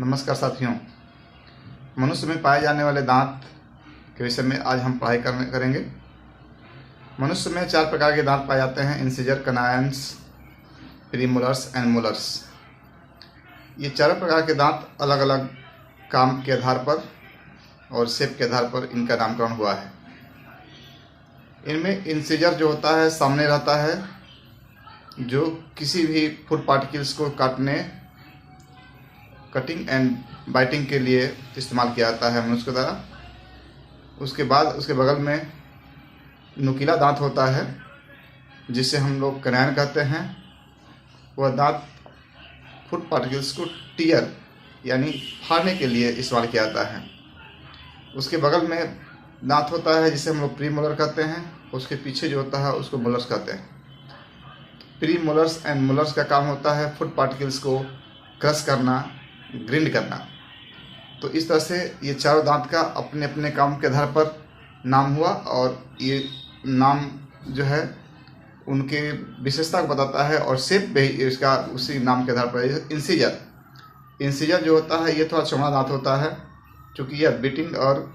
नमस्कार साथियों। मनुष्य में पाए जाने वाले दांत के विषय में आज हम पढ़ाई करेंगे। मनुष्य में 4 प्रकार के दांत पाए जाते हैं: इंसिजर, कनायंस, प्रीमोलर्स एंड मोलर्स। ये चारों प्रकार के दांत अलग अलग काम के आधार पर और शेप के आधार पर इनका नामकरण हुआ है। इनमें इंसिजर जो होता है सामने रहता है, जो किसी भी फूड पार्टिकल्स को कटिंग एंड बाइटिंग के लिए इस्तेमाल किया जाता है मनुष्य के द्वारा। उसके बाद उसके बगल में नुकीला दांत होता है जिसे हम लोग कनायन कहते हैं। वह दांत फूड पार्टिकल्स को टीयर यानी फाड़ने के लिए इस्तेमाल किया जाता है। उसके बगल में दांत होता है जिसे हम लोग प्री मोलर कहते हैं। उसके पीछे जो होता है उसको मोलर्स कहते हैं। प्री मोलर्स एंड मोलर्स का काम होता है फूड पार्टिकल्स को क्रश करना, ग्रिंड करना। तो इस तरह से ये चारों दांत का अपने अपने काम के आधार पर नाम हुआ और ये नाम जो है उनके विशेषता को बताता है और शेप भी इसका उसी नाम के आधार पर। इंसिजर जो होता है ये थोड़ा चौड़ा दांत होता है, क्योंकि यह बीटिंग और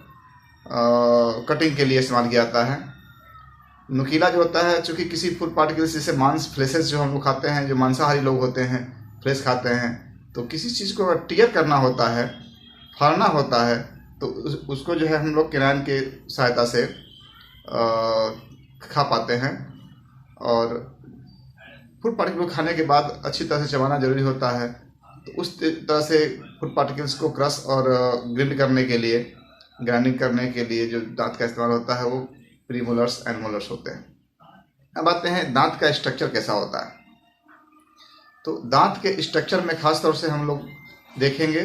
कटिंग के लिए इस्तेमाल किया जाता है। नुकीला जो होता है, चूँकि किसी फूड पार्टिकल्स जैसे मांस, फ्लेसेस जो हम लोग खाते हैं, जो मांसाहारी लोग होते हैं, फ्लेश खाते हैं, तो किसी चीज़ को अगर टीयर करना होता है, फाड़ना होता है, तो उसको जो है हम लोग किनायन के सहायता से खा पाते हैं। और फूड पार्टिकल को खाने के बाद अच्छी तरह से चबाना जरूरी होता है। तो उस तरह से फूड पार्टिकल्स को क्रश और ग्राइंडिंग करने के लिए जो दांत का इस्तेमाल होता है वो प्रीमोलर्स एंड मोलर्स होते हैं। अब आते हैं दांत का स्ट्रक्चर कैसा होता है। तो दांत के स्ट्रक्चर में खास तौर से हम लोग देखेंगे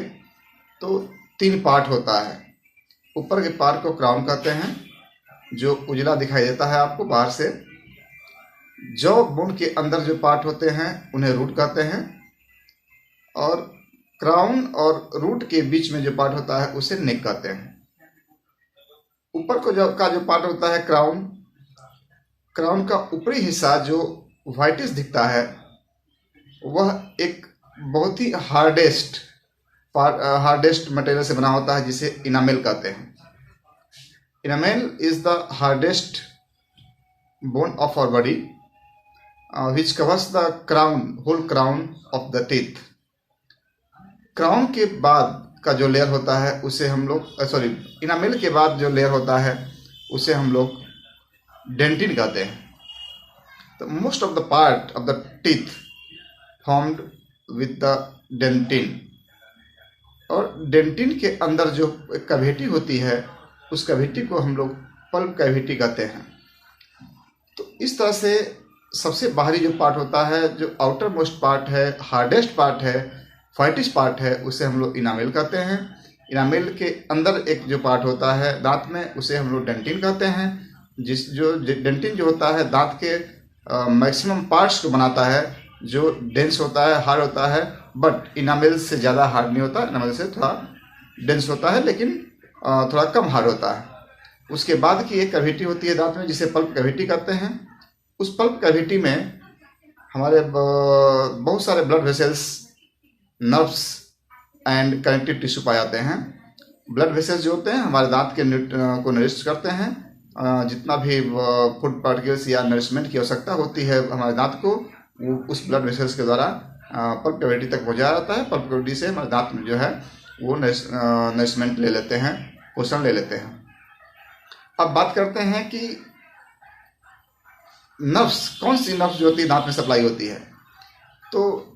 तो 3 पार्ट होता है। ऊपर के पार्ट को क्राउन कहते हैं, जो उजला दिखाई देता है आपको बाहर से। जॉ बोन के अंदर जो पार्ट होते हैं उन्हें रूट कहते हैं, और क्राउन और रूट के बीच में जो पार्ट होता है उसे नेक कहते हैं। ऊपर को जो पार्ट होता है क्राउन का ऊपरी हिस्सा जो व्हाइटिश दिखता है, वह एक बहुत ही हार्डेस्ट मटेरियल से बना होता है जिसे इनामेल कहते हैं। Enamel is the hardest bone of our body which covers the whole crown of the teeth। Crown के बाद का जो लेयर होता है उसे हम लोग इनामेल के बाद जो लेयर होता है उसे हम लोग डेंटिन कहते हैं। तो most of the part of the teeth formed with the dentin, और डेंटिन के अंदर जो कैविटी होती है उस कैविटी को हम लोग पल्प कैविटी कहते हैं। तो इस तरह से सबसे बाहरी जो पार्ट होता है, जो आउटर मोस्ट पार्ट है, हार्डेस्ट पार्ट है, व्हाइटिश पार्ट है, उसे हम लोग इनामेल कहते हैं। इनामेल के अंदर एक जो पार्ट होता है दांत में उसे हम लोग डेंटिन कहते हैं। डेंटिन जो होता है दांत के मैक्सिमम पार्ट्स को बनाता है, जो डेंस होता है, हार्ड होता है, बट इनामेल से ज़्यादा हार्ड नहीं होता। इनामेल से थोड़ा डेंस होता है लेकिन थोड़ा कम हार्ड होता है। उसके बाद की एक कैविटी होती है दांत में जिसे पल्प कैविटी कहते हैं। उस पल्प कैविटी में हमारे बहुत सारे blood vessels, nerves and connective tissue पाए जाते हैं। ब्लड वेसल्स जो होते हैं हमारे दांत के को नरिश करते हैं। जितना भी फूड पार्टिकल्स या नरिशमेंट की आवश्यकता होती है हमारे दांत को, वो उस ब्लड वेसल्स के द्वारा पल्प कैविटी तक पहुंचाया जाता है। पल्प कैविटी से हमारे दांत में जो है वो नरिशमेंट ले लेते हैं, पोषण ले लेते हैं। अब बात करते हैं कि नर्व्स, कौन सी नर्व्स जो होती है दांत में सप्लाई होती है। तो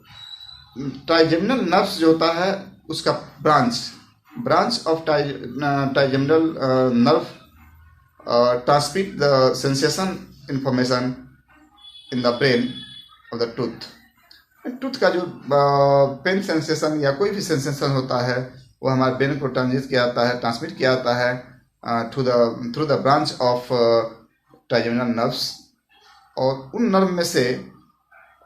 ट्राइजेमिनल नर्व्स जो होता है उसका branch of trigeminal nerve transmit the sensation information in the brain of the tooth का जो पेन सेंसेशन या कोई भी सेंसेशन होता है वो हमारे ब्रेन को ट्रांसमिट किया जाता है through the branch of trigeminal nerves. और उन नर्व में से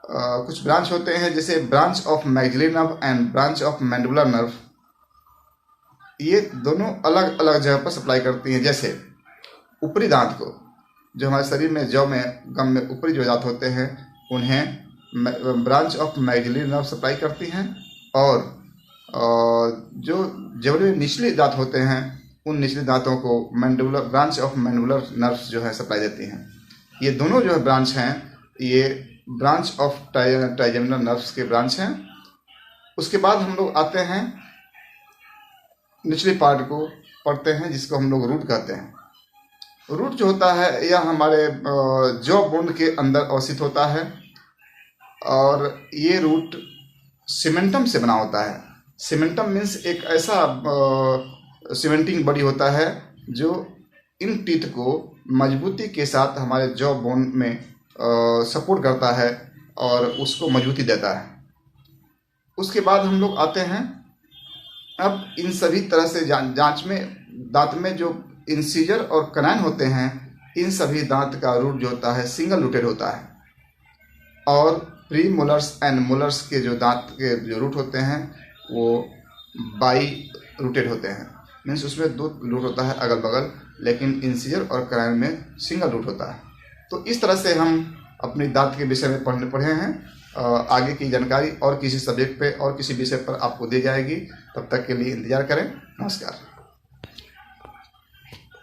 कुछ ब्रांच होते हैं, जैसे branch of maxillary nerve and branch of mandibular nerve. ये दोनों अलग अलग जगह पर सप्लाई करती हैं। जैसे ऊपरी दांत को, जो हमारे शरीर में जौ में गम में ऊपरी जो दांत होते हैं उन्हें branch of maxillary nerve supply करती हैं, और जो जबड़े में निचले दांत होते हैं उन निचले दांतों को mandibular branch of mandibular nerves जो है सप्लाई देती हैं। ये दोनों जो है ब्रांच हैं ये ब्रांच ऑफ ट्राइजेमिनल नर्व्स के ब्रांच हैं। उसके बाद हम लोग आते हैं निचले पार्ट को पढ़ते हैं जिसको हम लोग रूट कहते हैं। रूट जो होता है यह हमारे जॉ बोन के अंदर अवस्थित होता है और ये रूट सीमेंटम से बना होता है। सीमेंटम मीन्स एक ऐसा सीमेंटिंग बॉडी होता है जो इन टीथ को मजबूती के साथ हमारे जॉ बोन में सपोर्ट करता है और उसको मजबूती देता है। उसके बाद हम लोग आते हैं अब इन सभी तरह से जांच में दांत में जो इंसीजर और कनाइन होते हैं इन सभी दांत का रूट जो होता है सिंगल रूटेड होता है और प्री मोलर्स एंड मोलर्स के जो दांत के जो रूट होते हैं वो बाई रूटेड होते हैं। मीन्स उसमें दो रूट होता है अगल बगल, लेकिन इंसीजर और कनाइन में सिंगल रूट होता है। तो इस तरह से हम अपनी दांत के विषय में पढ़े हैं। आगे की जानकारी और किसी सब्जेक्ट पे और किसी विषय पर आपको दी जाएगी। तब तक के लिए इंतजार करें। नमस्कार।